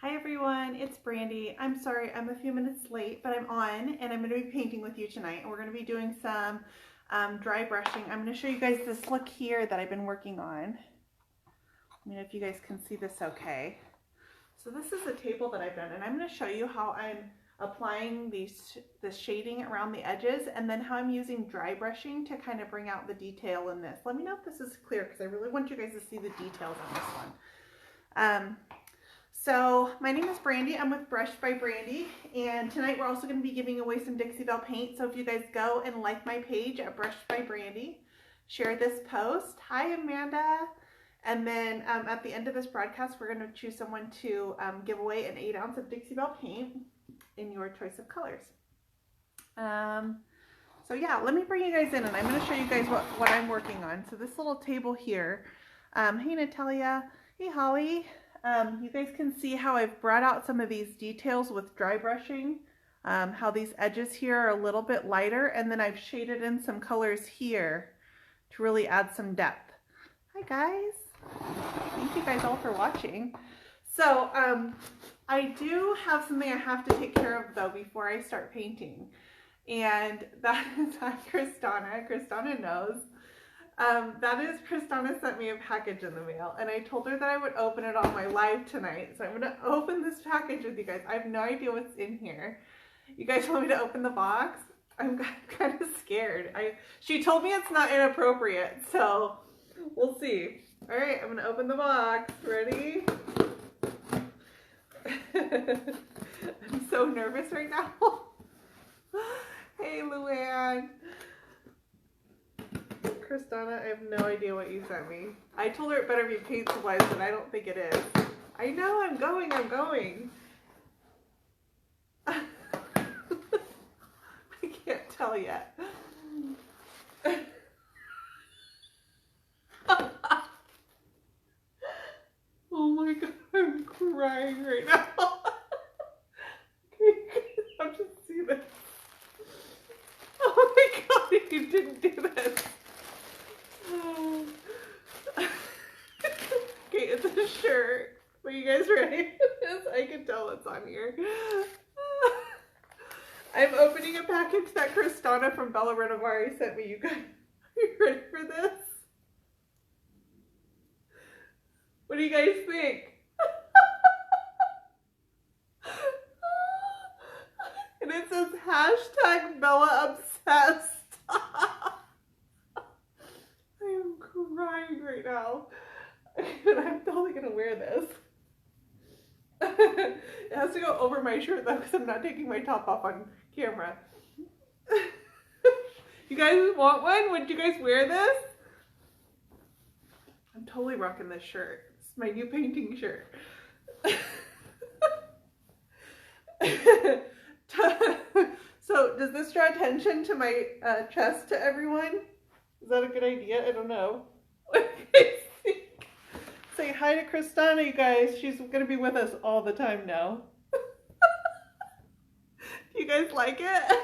Hi everyone, it's Brandy. I'm sorry I'm a few minutes late, but I'm on and I'm going to be painting with you tonight. And we're going to be doing some dry brushing. I'm going to show you guys this look here that I've been working on. Let me know if you guys can see this okay. So this is a table that I've done, and I'm going to show you how I'm applying this shading around the edges, and then how I'm using dry brushing to kind of bring out the detail in this. Let me know if this is clear, because I really want you guys to see the details on this one. So my name is Brandy. I'm with Brushed by Brandy, and tonight we're also going to be giving away some Dixie Bell paint. So if you guys go and like my page at Brushed by Brandy, share this post. Hi Amanda. And then at the end of this broadcast, we're going to choose someone to give away an 8-ounce of Dixie Bell paint in your choice of colors. So yeah, let me bring you guys in, and I'm going to show you guys what I'm working on. So this little table here, hey Natalia, hey Holly. You guys can see how I've brought out some of these details with dry brushing, how these edges here are a little bit lighter, and then I've shaded in some colors here to really add some depth. Hi guys, thank you guys all for watching. So I do have something I have to take care of though before I start painting, and that is Kristana. Kristana knows. That is, Kristana sent me a package in the mail, and I told her that I would open it on my live tonight. So I'm going to open this package with you guys. I have no idea what's in here. You guys want me to open the box? I'm kind of scared. She told me it's not inappropriate, so we'll see. All right, I'm going to open the box. Ready? I'm so nervous right now. Hey, Luann. Kristana, I have no idea what you sent me. I told her it better be paint supplies, but I don't think it is. I know, I'm going. I can't tell yet. Oh my god, I'm crying right now. Can you have to see this? Oh my god, you didn't do this. Okay, it's a shirt. Are you guys ready for this? I can tell it's on here. I'm opening a package that Kristana from Bella Renovari sent me. You guys, are you ready for this? What do you guys think? And it says hashtag Bella Obsessed. I'm crying right now. And I'm totally gonna wear this. It has to go over my shirt though, because I'm not taking my top off on camera. You guys want one? Would you guys wear this? I'm totally rocking this shirt. It's my new painting shirt. So does this draw attention to my chest to everyone? Is that a good idea? I don't know. What do you guys think? Say hi to Kristana, you guys. She's going to be with us all the time now. Do you guys like it?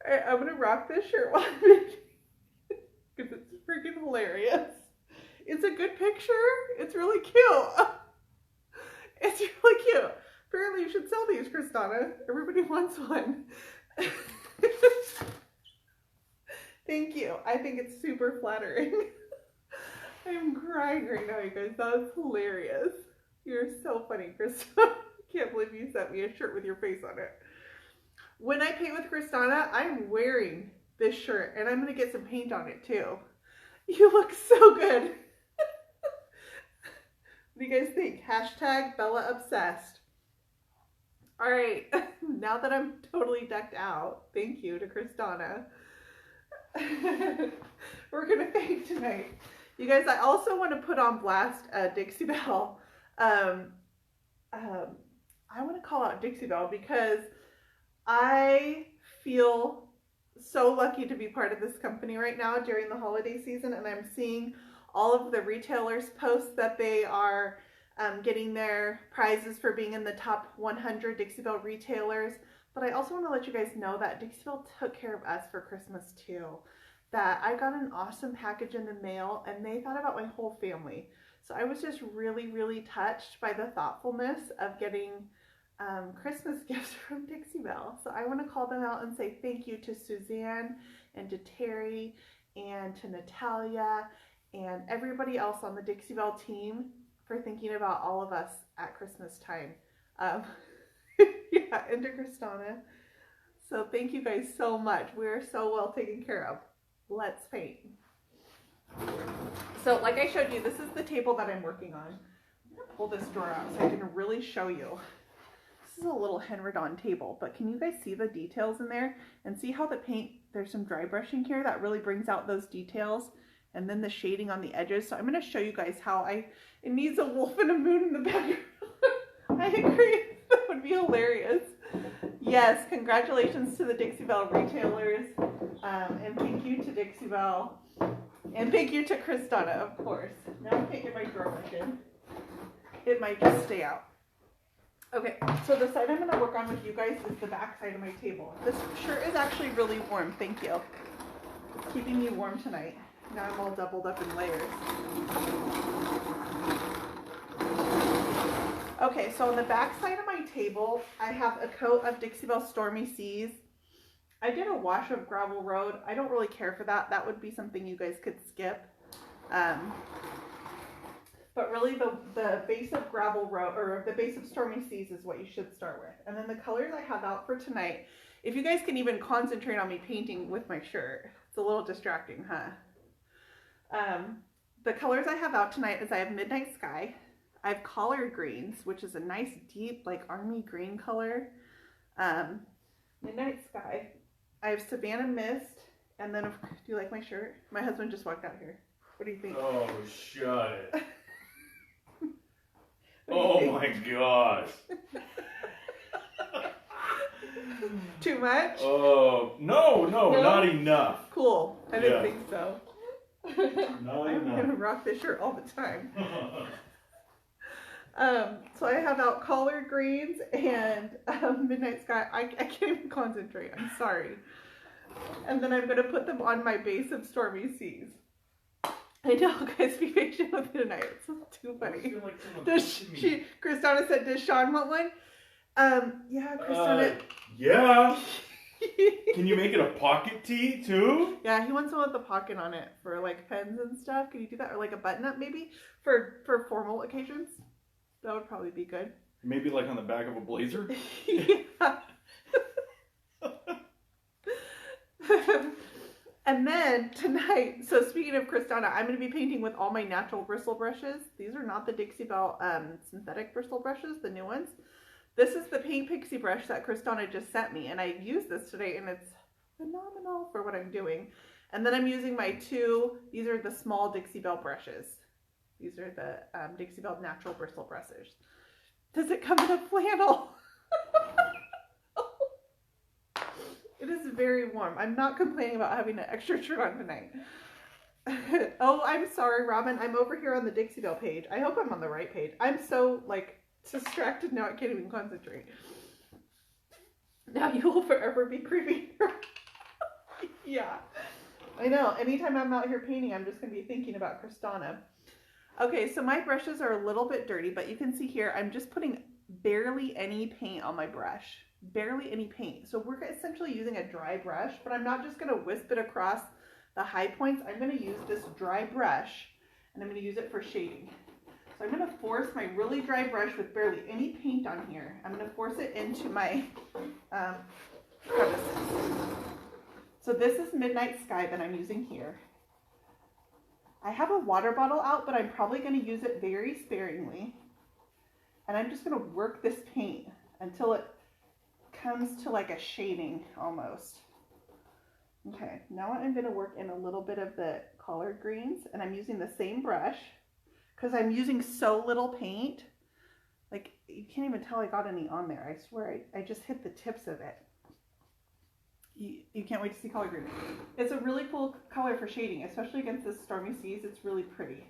Alright, I'm going to rock this shirt while I'm in, because it's freaking hilarious. It's a good picture. It's really cute. It's really cute. Apparently you should sell these, Kristana. Everybody wants one. Thank you. I think it's super flattering. I'm crying right now, you guys. That was hilarious. You're so funny, Kristana. I can't believe you sent me a shirt with your face on it. When I paint with Kristana, I'm wearing this shirt, and I'm going to get some paint on it too. You look so good. What do you guys think? Hashtag Bella Obsessed. All right, now that I'm totally decked out, thank you to Kristana. We're gonna paint tonight. You guys, I also want to put on blast Dixie Bell. I want to call out Dixie Bell because I feel so lucky to be part of this company right now during the holiday season, and I'm seeing all of the retailers post that they are getting their prizes for being in the top 100 Dixie Bell retailers. But I also want to let you guys know that Dixie Bell took care of us for Christmas too. that I got an awesome package in the mail and they thought about my whole family. So I was just really, really touched by the thoughtfulness of getting Christmas gifts from Dixie Bell. So I want to call them out and say thank you to Suzanne and to Terry and to Natalia and everybody else on the Dixie Bell team for thinking about all of us at Christmas time. Yeah, and to Kristana. So thank you guys so much. We're so well taken care of. Let's paint. So like I showed you, this is the table that I'm working on. I'm going to pull this drawer out so I can really show you. This is a little Henredon table, but can you guys see the details in there? And see how the paint, there's some dry brushing here that really brings out those details. And then the shading on the edges. So I'm going to show you guys how it needs a wolf and a moon in the background. I agree. That would be hilarious. Yes, congratulations to the Dixie Bell retailers. And thank you to Dixie Bell. And thank you to Kristana, of course. Now I can't get my drawer back in. It might just stay out. Okay, so the side I'm going to work on with you guys is the back side of my table. This shirt is actually really warm. Thank you. It's keeping me warm tonight. Now I'm all doubled up in layers. Okay, so on the back side of my table, I have a coat of Dixie Bell Stormy Seas. I did a wash of Gravel Road. I don't really care for that. That would be something you guys could skip. But really the base of Gravel Road, or the base of Stormy Seas is what you should start with. And then the colors I have out for tonight, if you guys can even concentrate on me painting with my shirt, it's a little distracting, huh? The colors I have out tonight is I have Midnight Sky, I have Collard Greens, which is a nice deep like army green color, Midnight Sky, I have Savannah Mist, and then do you like my shirt? My husband just walked out here. What do you think? Oh, shut it. Oh my gosh. Too much? Oh, no, not enough. Cool. I didn't think so. Not I'm enough. going to rock this shirt all the time. So I have out Collard Greens and Midnight Sky. I can't even concentrate. I'm sorry. And then I'm going to put them on my base of Stormy Seas. I know, guys, be patient with me tonight. It's too funny. Kristana said, does Sean want one? Yeah, Kristana. Yeah. Can you make it a pocket tee too? Yeah, he wants one with a pocket on it for like pens and stuff. Can you do that? Or like a button up maybe for formal occasions? That would probably be good. Maybe like on the back of a blazer? Yeah. And then tonight, so speaking of Kristana, I'm going to be painting with all my natural bristle brushes. These are not the Dixie Bell synthetic bristle brushes, the new ones. This is the Paint Pixie brush that Kristana just sent me, and I used this today, and it's phenomenal for what I'm doing. And then I'm using my these are the small Dixie Bell brushes. These are the Dixie Bell natural bristle brushes. Does it come in a flannel? It is very warm. I'm not complaining about having an extra shirt on tonight. Oh, I'm sorry, Robin. I'm over here on the Dixie Bell page. I hope I'm on the right page. I'm so, like, distracted now I can't even concentrate. Now you will forever be creepy. Yeah. I know. Anytime I'm out here painting, I'm just going to be thinking about Kristana. Okay, so my brushes are a little bit dirty, but you can see here, I'm just putting barely any paint on my brush. Barely any paint. So we're essentially using a dry brush, but I'm not just going to wisp it across the high points. I'm going to use this dry brush and I'm going to use it for shading. So I'm going to force my really dry brush with barely any paint on here. I'm going to force it into my crevices. So this is Midnight Sky that I'm using here. I have a water bottle out, but I'm probably going to use it very sparingly. And I'm just going to work this paint until it comes to like a shading almost. Okay, now I'm going to work in a little bit of the collard greens, and I'm using the same brush because I'm using so little paint. Like, you can't even tell I got any on there. I swear I just hit the tips of it. You can't wait to see collard green. It's a really cool color for shading, especially against this Stormy Seas. It's really pretty.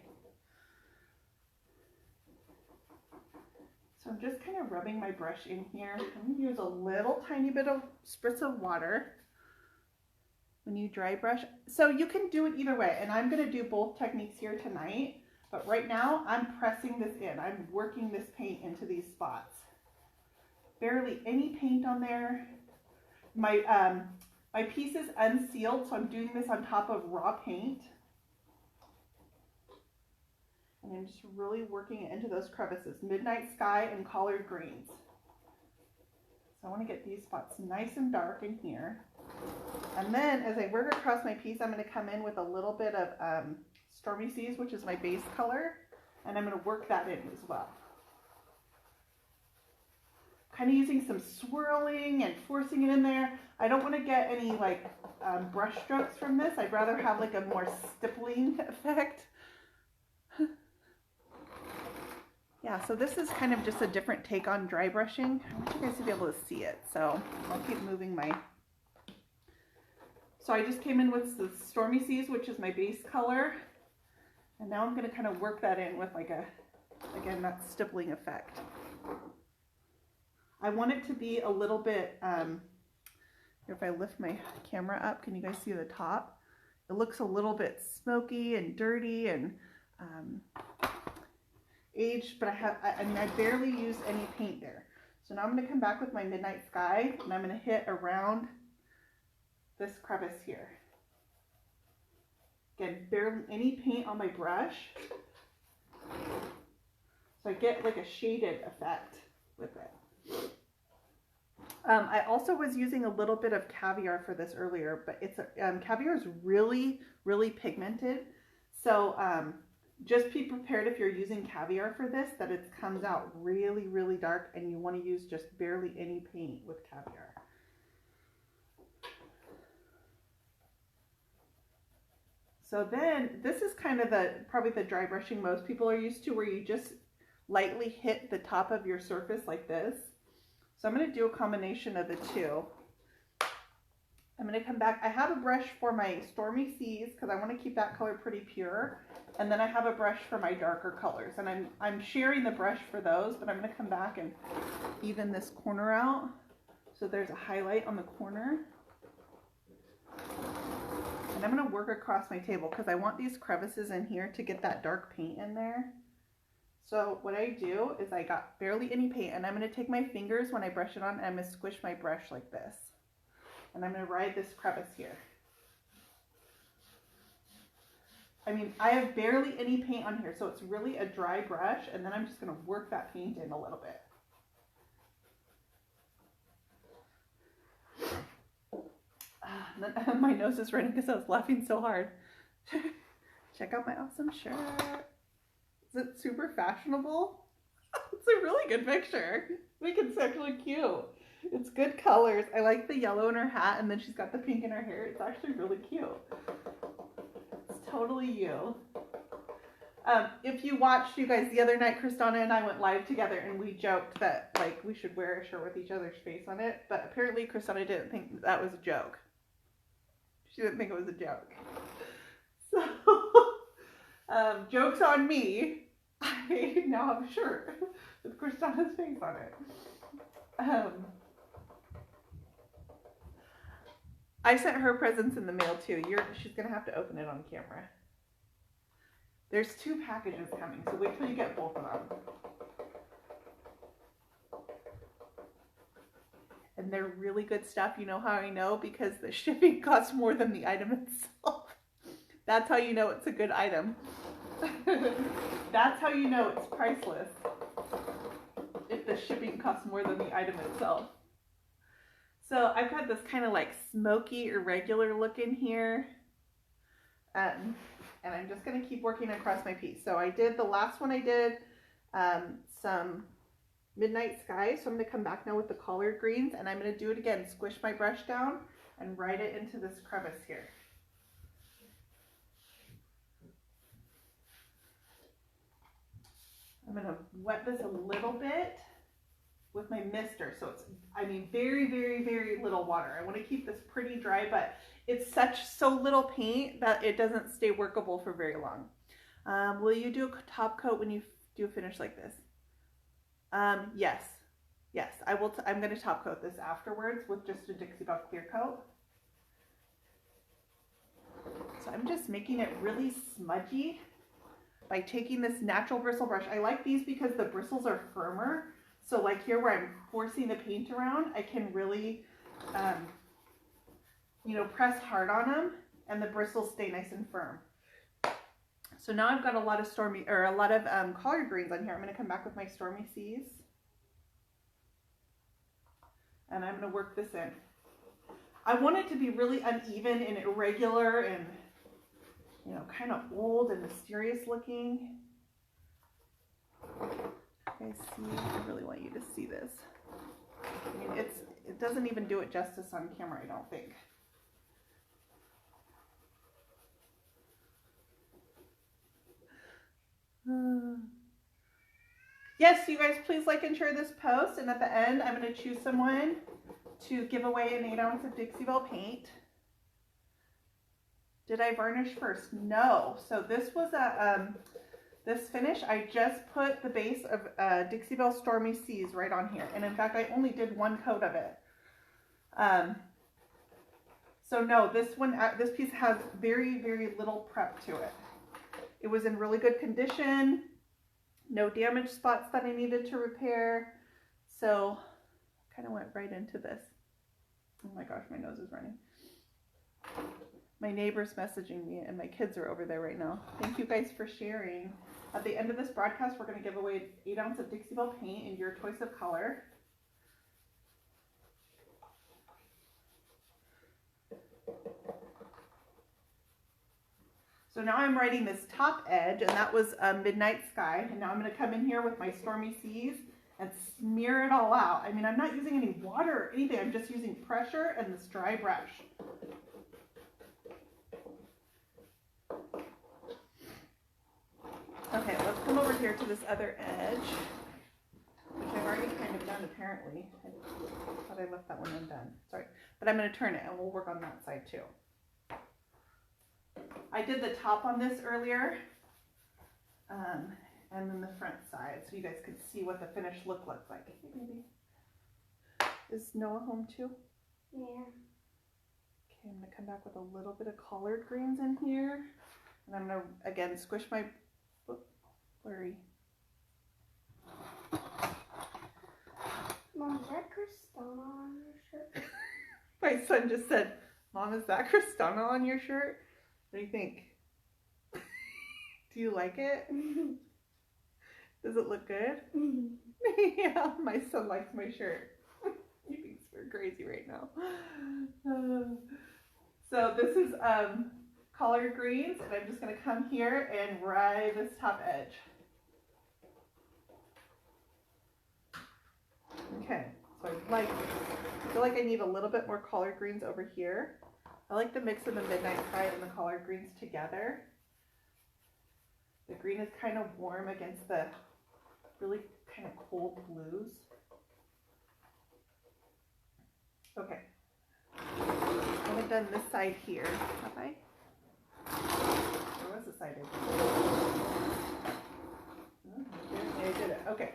So I'm just kind of rubbing my brush in here. I'm going to use a little tiny bit of spritz of water. when you dry brush. So you can do it either way, and I'm going to do both techniques here tonight, but right now I'm pressing this in. I'm working this paint into these spots. Barely any paint on there. My piece is unsealed, so I'm doing this on top of raw paint. And I'm just really working it into those crevices. Midnight sky and collard greens. So I want to get these spots nice and dark in here. And then as I work across my piece, I'm going to come in with a little bit of Stormy Seas, which is my base color. And I'm going to work that in as well. Kind of using some swirling and forcing it in there. I don't want to get any like brush strokes from this. I'd rather have like a more stippling effect. Yeah, so this is kind of just a different take on dry brushing. I want you guys to be able to see it, so I'll keep moving my... So I just came in with the Stormy Seas, which is my base color. And now I'm going to kind of work that in with like a, again, that stippling effect. I want it to be a little bit, if I lift my camera up, can you guys see the top? It looks a little bit smoky and dirty and aged, but I mean, I barely use any paint there. So now I'm going to come back with my Midnight Sky, and I'm going to hit around this crevice here. Again, barely any paint on my brush. So I get like a shaded effect with it. I also was using a little bit of caviar for this earlier, but it's caviar is really, really pigmented. So just be prepared if you're using caviar for this, that it comes out really, really dark, and you want to use just barely any paint with caviar. So then this is kind of probably the dry brushing most people are used to, where you just lightly hit the top of your surface like this. So I'm going to do a combination of the two. I'm going to come back. I have a brush for my Stormy Seas because I want to keep that color pretty pure. And then I have a brush for my darker colors. And I'm sharing the brush for those, but I'm going to come back and even this corner out. So there's a highlight on the corner. And I'm going to work across my table because I want these crevices in here to get that dark paint in there. So what I do is I got barely any paint, and I'm going to take my fingers when I brush it on, and I'm going to squish my brush like this. And I'm going to ride this crevice here. I mean, I have barely any paint on here, so it's really a dry brush, and then I'm just going to work that paint in a little bit. Then my nose is running because I was laughing so hard. Check out my awesome shirt. Is it super fashionable? It's a really good picture. I think it's actually cute. It's good colors. I like the yellow in her hat, and then she's got the pink in her hair. It's actually really cute. It's totally you. If you watched, you guys, the other night, Kristana and I went live together, and we joked that like we should wear a shirt with each other's face on it. But apparently, Kristana didn't think that was a joke. She didn't think it was a joke. So, joke's on me. I now have a shirt with Kristana's face on it. I sent her presents in the mail too. She's going to have to open it on camera. There's 2 packages coming, so wait till you get both of them. And they're really good stuff. You know how I know? Because the shipping costs more than the item itself. That's how you know it's a good item. That's how you know it's priceless. If the shipping costs more than the item itself. So I've got this kind of like smoky, irregular look in here. And I'm just going to keep working across my piece. So I did, the last one I did some Midnight Sky. So I'm going to come back now with the collard greens, and I'm going to do it again. Squish my brush down and ride it into this crevice here. I'm going to wet this a little bit with my mister. So it's, I mean, very, very, very little water. I want to keep this pretty dry, but it's so little paint that it doesn't stay workable for very long. Will you do a top coat when you do a finish like this? Yes. Yes, I will. I'm going to top coat this afterwards with just a Dixie Bell clear coat. So I'm just making it really smudgy by taking this natural bristle brush. I like these because the bristles are firmer. So like here where I'm forcing the paint around, I can really, you know, press hard on them and the bristles stay nice and firm. So now I've got a lot of collard greens on here. I'm going to come back with my Stormy Seas. And I'm going to work this in. I want it to be really uneven and irregular and, you know, kind of old and mysterious looking. Okay, see, I really want you to see this. I mean, it doesn't even do it justice on camera, I don't think. Yes, you guys, please like and share this post. And at the end, I'm going to choose someone to give away an 8 ounce of Dixie Bell paint. Did I varnish first? No. So this was this finish. I just put the base of Dixie Bell Stormy Seas right on here. And in fact, I only did 1 coat of it. So no, this piece has very, very little prep to it. It was in really good condition. No damaged spots that I needed to repair. So I kind of went right into this. Oh my gosh, my nose is running. My neighbor's messaging me and my kids are over there right now. Thank you guys for sharing. At the end of this broadcast, we're going to give away 8 ounce of Dixie Bell paint in your choice of color. So now I'm writing this top edge, and that was Midnight Sky. And now I'm going to come in here with my Stormy Seas and smear it all out. I mean, I'm not using any water or anything. I'm just using pressure and this dry brush. Okay, let's come over here to this other edge, which I've already kind of done apparently. I thought I left that one undone. Sorry. But I'm going to turn it and we'll work on that side too. I did the top on this earlier, and then the front side, so you guys could see what the finished look looks like. Hey, baby. Is Noah home too? Yeah. Okay, I'm going to come back with a little bit of collard greens in here, and I'm going to, again, squish my, blurry. Mom, is that Cristana on your shirt? My son just said, Mom, is that Cristana on your shirt? What do you think? Do you like it? Does it look good? Yeah, my son likes my shirt. He thinks we're crazy right now. So this is collard greens, and I'm just going to come here and ride this top edge. Okay, so I feel like I need a little bit more collard greens over here. I like the mix of the Midnight Sky and the collard greens together. The green is kind of warm against the really kind of cold blues. Okay. I haven't done this side here, have I? There was a side I did. Oh, I did it. Okay.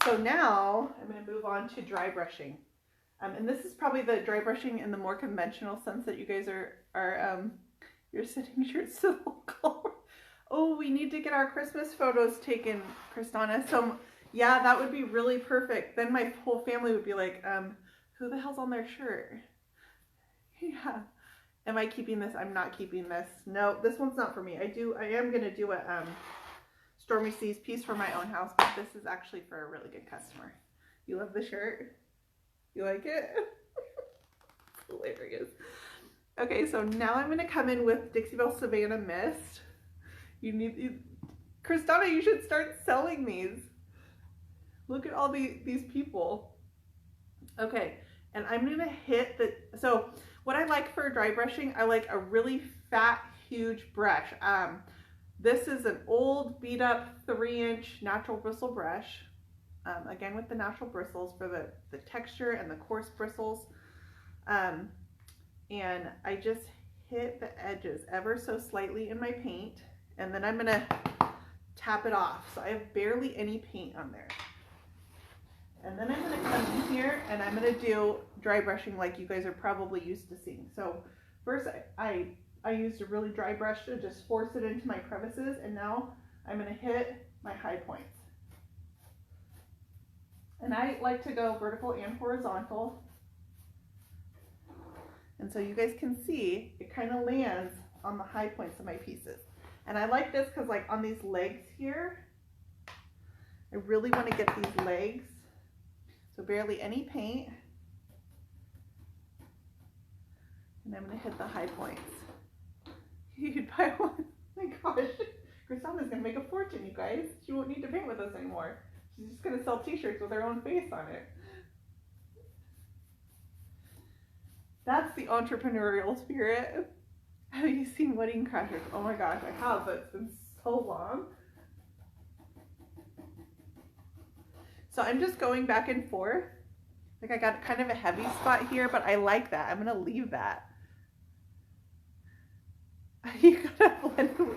So now I'm going to move on to dry brushing. And this is probably the dry brushing in the more conventional sense that you guys are your sitting shirts to the color. Oh, we need to get our Christmas photos taken, Cristana. So yeah, that would be really perfect. Then my whole family would be like, who the hell's on their shirt? Yeah. Am I keeping this? I'm not keeping this. No, this one's not for me. I am going to do a Stormy Seas piece for my own house, but this is actually for a really good customer. You love the shirt? You like it? Hilarious. Okay, so now I'm going to come in with Dixie Bell Savannah Mist. Cristana, you should start selling these. Look at all these people. Okay, and I'm going to hit so what I like for dry brushing, I like a really fat, huge brush. This is an old beat up 3-inch natural bristle brush. Again with the natural bristles for the texture and the coarse bristles. And I just hit the edges ever so slightly in my paint, and then I'm going to tap it off. So I have barely any paint on there. And then I'm going to come in here and I'm going to do dry brushing like you guys are probably used to seeing. So first I I used a really dry brush to just force it into my crevices, and now I'm going to hit my high points. And I like to go vertical and horizontal. And so you guys can see it kind of lands on the high points of my pieces. And I like this because like on these legs here, I really want to get these legs. So barely any paint. And I'm going to hit the high points. You'd buy one. Oh my gosh. Christina's going to make a fortune, you guys. She won't need to paint with us anymore. She's just going to sell t-shirts with her own face on it. That's the entrepreneurial spirit. Have you seen Wedding Crashers? Oh my gosh, I have, but it's been so long. So I'm just going back and forth. Like I got kind of a heavy spot here, but I like that. I'm going to leave that. You got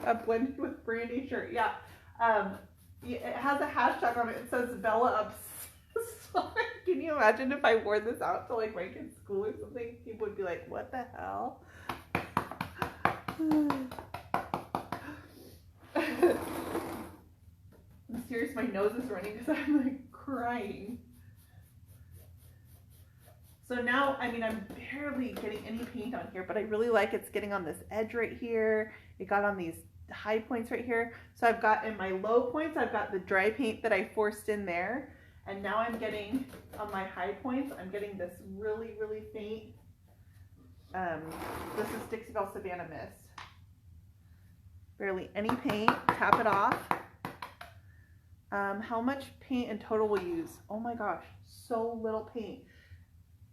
a blended with Brandy shirt. Yeah. It has a hashtag on it. It says Bella Obsessed. Can you imagine if I wore this out to like my kids' school or something? People would be like, what the hell? I'm serious, my nose is running because I'm like crying. So now, I mean, I'm barely getting any paint on here, but I really like it's getting on this edge right here. It got on these high points right here. So I've got in my low points, I've got the dry paint that I forced in there. And now I'm getting on my high points, I'm getting this really, really faint. This is Dixie Bell Savannah Mist. Barely any paint, tap it off. How much paint in total will you use? Oh my gosh, so little paint.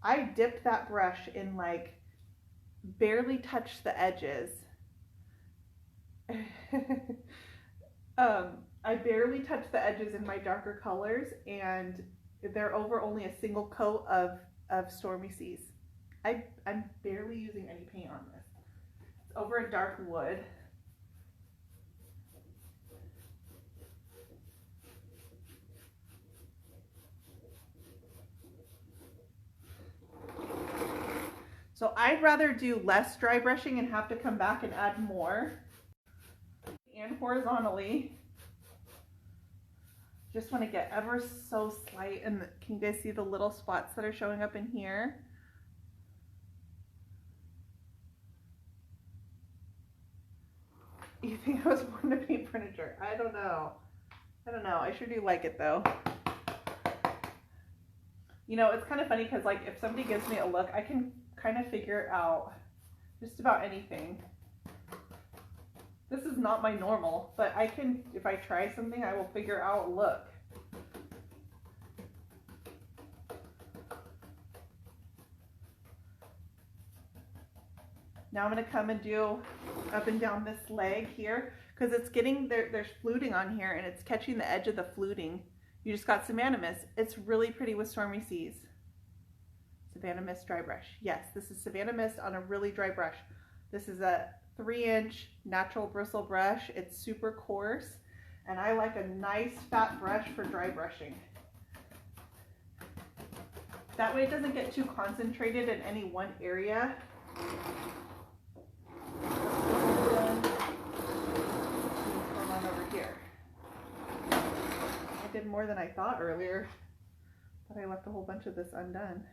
I dipped that brush in like, barely touched the edges. I barely touched the edges in my darker colors, and they're over only a single coat of Stormy Seas. I'm barely using any paint on this. It's over a dark wood. So I'd rather do less dry brushing and have to come back and add more. And horizontally. Just want to get ever so slight. And can you guys see the little spots that are showing up in here? You think I was born to paint furniture? I don't know. I don't know. I sure do like it though. You know, it's kind of funny because like if somebody gives me a look, I can kind of figure out just about anything. This is not my normal, but I can, if I try something, I will figure out a look. Now I'm going to come and do up and down this leg here because it's getting, there's fluting on here and it's catching the edge of the fluting. You just got Savannah Mist. It's really pretty with Stormy Seas. Savannah Mist dry brush. Yes, this is Savannah Mist on a really dry brush. This is a 3-inch natural bristle brush. It's super coarse and I like a nice fat brush for dry brushing. That way it doesn't get too concentrated in any one area. Come on over here. I did more than I thought earlier, but I left a whole bunch of this undone.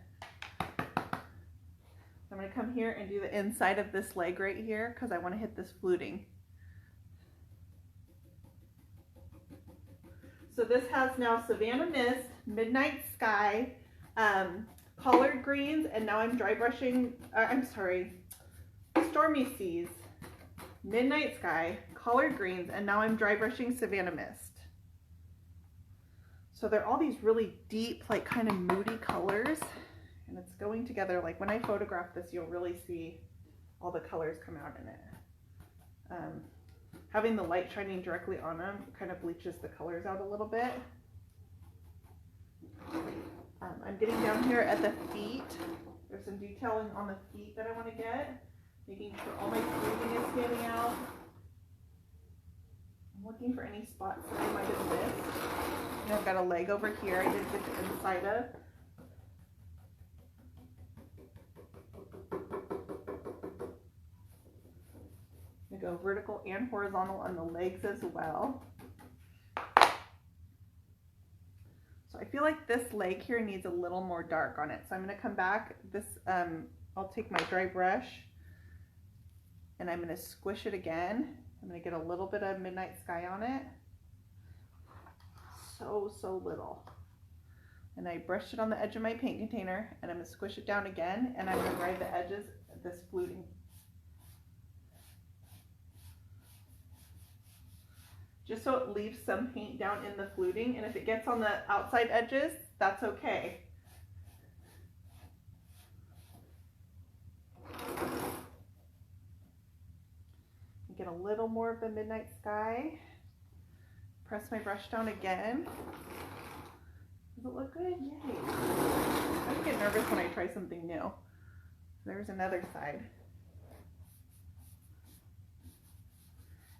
I'm going to come here and do the inside of this leg right here because I want to hit this fluting. So this has now Savannah Mist, Midnight Sky, collard greens, and now I'm dry brushing, Stormy Seas, Midnight Sky, collard greens, and now I'm dry brushing Savannah Mist. So they're all these really deep, like kind of moody colors. And it's going together, like when I photograph this, you'll really see all the colors come out in it. Having the light shining directly on them kind of bleaches the colors out a little bit. I'm getting down here at the feet. There's some detailing on the feet that I want to get. Making sure all my fluting is standing out. I'm looking for any spots that I might have missed. You know, I've got a leg over here I didn't get the inside of. go vertical and horizontal on the legs as well. So I feel like this leg here needs a little more dark on it. So I'm going to come back. I'll take my dry brush and I'm going to squish it again. I'm going to get a little bit of midnight sky on it. So little. And I brushed it on the edge of my paint container and I'm going to squish it down again and I'm going to ride the edges of this fluting. Just so it leaves some paint down in the fluting, and if it gets on the outside edges, that's okay. Get a little more of the midnight sky. Press my brush down again. Does it look good? Yay. I get nervous when I try something new. There's another side.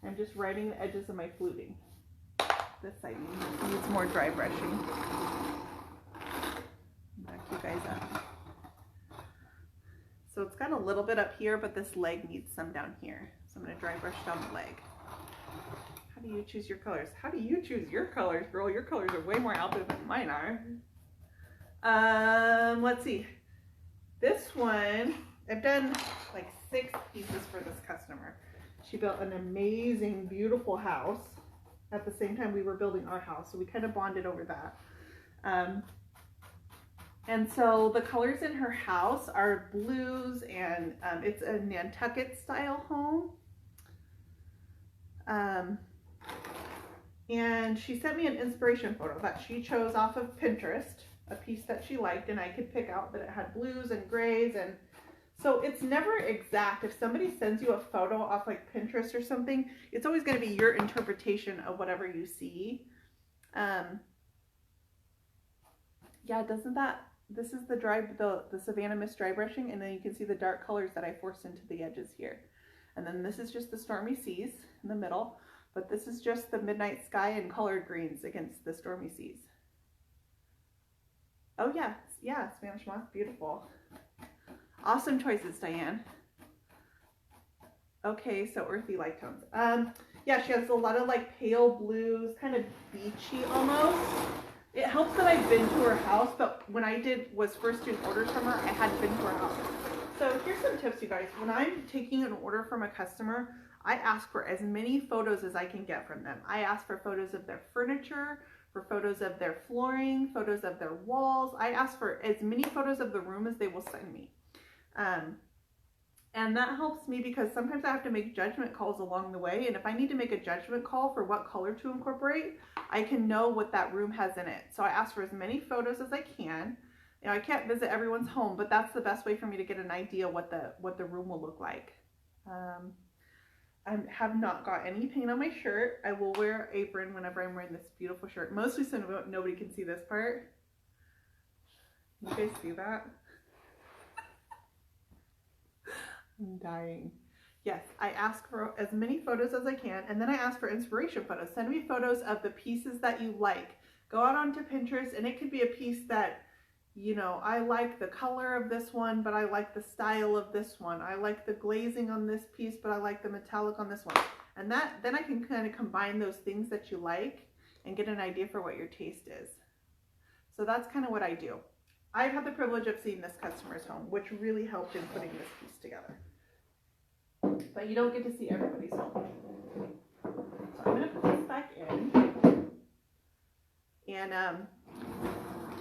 I'm just riding the edges of my fluting. This side needs more dry brushing. Back you guys up. So it's got a little bit up here, but this leg needs some down here. So I'm going to dry brush down the leg. How do you choose your colors? How do you choose your colors, girl? Your colors are way more out there than mine are. Let's see. This one, I've done like 6 pieces for this customer. She built an amazing, beautiful house at the same time we were building our house. So we kind of bonded over that. And so the colors in her house are blues and it's a Nantucket style home. And she sent me an inspiration photo that she chose off of Pinterest, a piece that she liked, and I could pick out that it had blues and grays. And so it's never exact. If somebody sends you a photo off like Pinterest or something, it's always going to be your interpretation of whatever you see. Yeah, doesn't that, this is the Savannah Mist dry brushing, and then you can see the dark colors that I forced into the edges here. And then this is just the stormy seas in the middle, but this is just the midnight sky and colored greens against the stormy seas. Oh yeah, Spanish moss, beautiful. Awesome choices, Diane. Okay, so earthy light tones. Yeah, she has a lot of like pale blues, kind of beachy almost. It helps that I've been to her house, but when I was first doing orders from her, I hadn't been to her house. So here's some tips, you guys. When I'm taking an order from a customer, I ask for as many photos as I can get from them. I ask for photos of their furniture, for photos of their flooring, photos of their walls. I ask for as many photos of the room as they will send me. And that helps me because sometimes I have to make judgment calls along the way. And if I need to make a judgment call for what color to incorporate, I can know what that room has in it. So I ask for as many photos as I can. You know, I can't visit everyone's home, but that's the best way for me to get an idea what the room will look like. I have not got any paint on my shirt. I will wear an apron whenever I'm wearing this beautiful shirt, mostly so nobody can see this part. You guys see that? I'm dying. Yes, I ask for as many photos as I can, and then I ask for inspiration photos. Send me photos of the pieces that you like. Go out onto Pinterest, and it could be a piece that, you know, I like the color of this one, but I like the style of this one. I like the glazing on this piece, but I like the metallic on this one. And then I can kind of combine those things that you like and get an idea for what your taste is. So that's kind of what I do. I've had the privilege of seeing this customer's home, which really helped in putting this piece together. But you don't get to see everybody's home. So I'm going to put this back in. And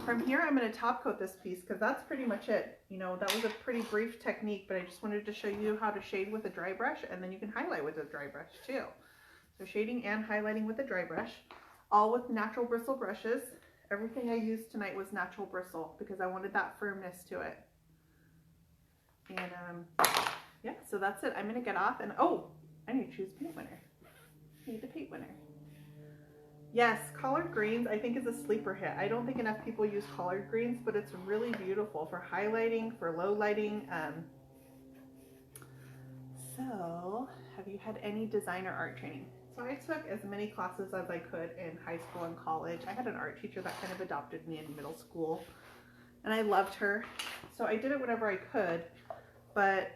from here, I'm going to top coat this piece because that's pretty much it. You know, that was a pretty brief technique, but I just wanted to show you how to shade with a dry brush, and then you can highlight with a dry brush too. So shading and highlighting with a dry brush, all with natural bristle brushes. Everything I used tonight was natural bristle because I wanted that firmness to it. And yeah, so that's it. I'm going to get off and, oh, I need to choose paint winner. I need the paint winner. Yes, collard greens I think is a sleeper hit. I don't think enough people use collard greens, but it's really beautiful for highlighting, for low lighting. So, have you had any design or art training? So I took as many classes as I could in high school and college. I had an art teacher that kind of adopted me in middle school, and I loved her. So I did it whenever I could. but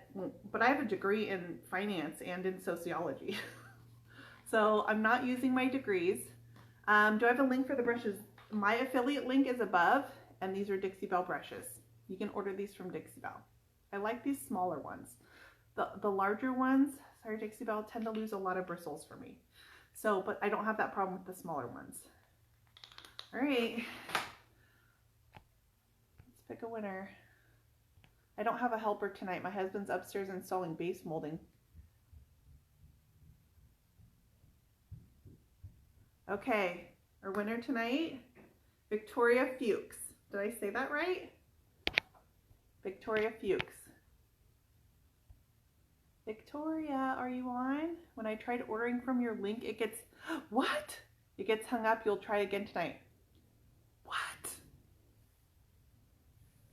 I have a degree in finance and in sociology. So I'm not using my degrees. Do I have a link for the brushes? My affiliate link is above, and these are Dixie Bell brushes. You can order these from Dixie Bell. I like these smaller ones. The larger ones, sorry Dixie Bell, tend to lose a lot of bristles for me. So, but I don't have that problem with the smaller ones. All right, let's pick a winner. I don't have a helper tonight. My husband's upstairs installing base molding. Okay, our winner tonight, Victoria Fuchs. Did I say that right? Victoria Fuchs. Victoria, are you on? When I tried ordering from your link, it gets, what? It gets hung up. You'll try again tonight. What?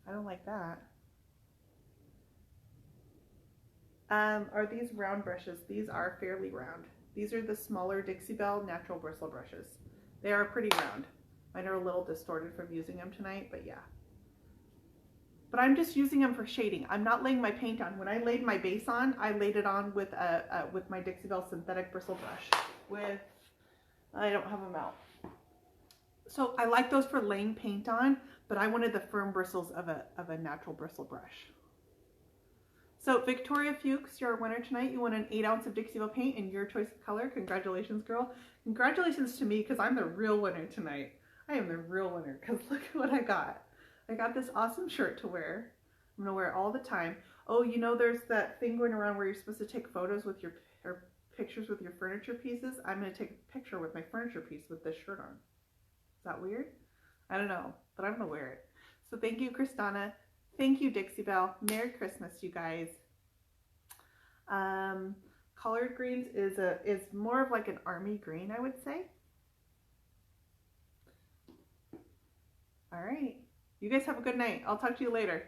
I don't like that. Are these round brushes? These are fairly round. These are the smaller Dixie Bell natural bristle brushes. They are pretty round. Mine are a little distorted from using them tonight, but yeah. But I'm just using them for shading. I'm not laying my paint on. When I laid my base on, I laid it on with my Dixie Bell synthetic bristle brush. I don't have them out. So I like those for laying paint on, but I wanted the firm bristles of a natural bristle brush. So Victoria Fuchs, you're a winner tonight. You won an 8 ounce of Dixie Bell paint in your choice of color. Congratulations, girl. Congratulations to me, because I'm the real winner tonight. I am the real winner, because look at what I got. I got this awesome shirt to wear. I'm going to wear it all the time. Oh, you know there's that thing going around where you're supposed to take photos with or pictures with your furniture pieces? I'm going to take a picture with my furniture piece with this shirt on. Is that weird? I don't know, but I'm going to wear it. So thank you, Kristana. Thank you, Dixie Bell. Merry Christmas, you guys. Collard greens is more of like an army green, I would say. All right. You guys have a good night. I'll talk to you later.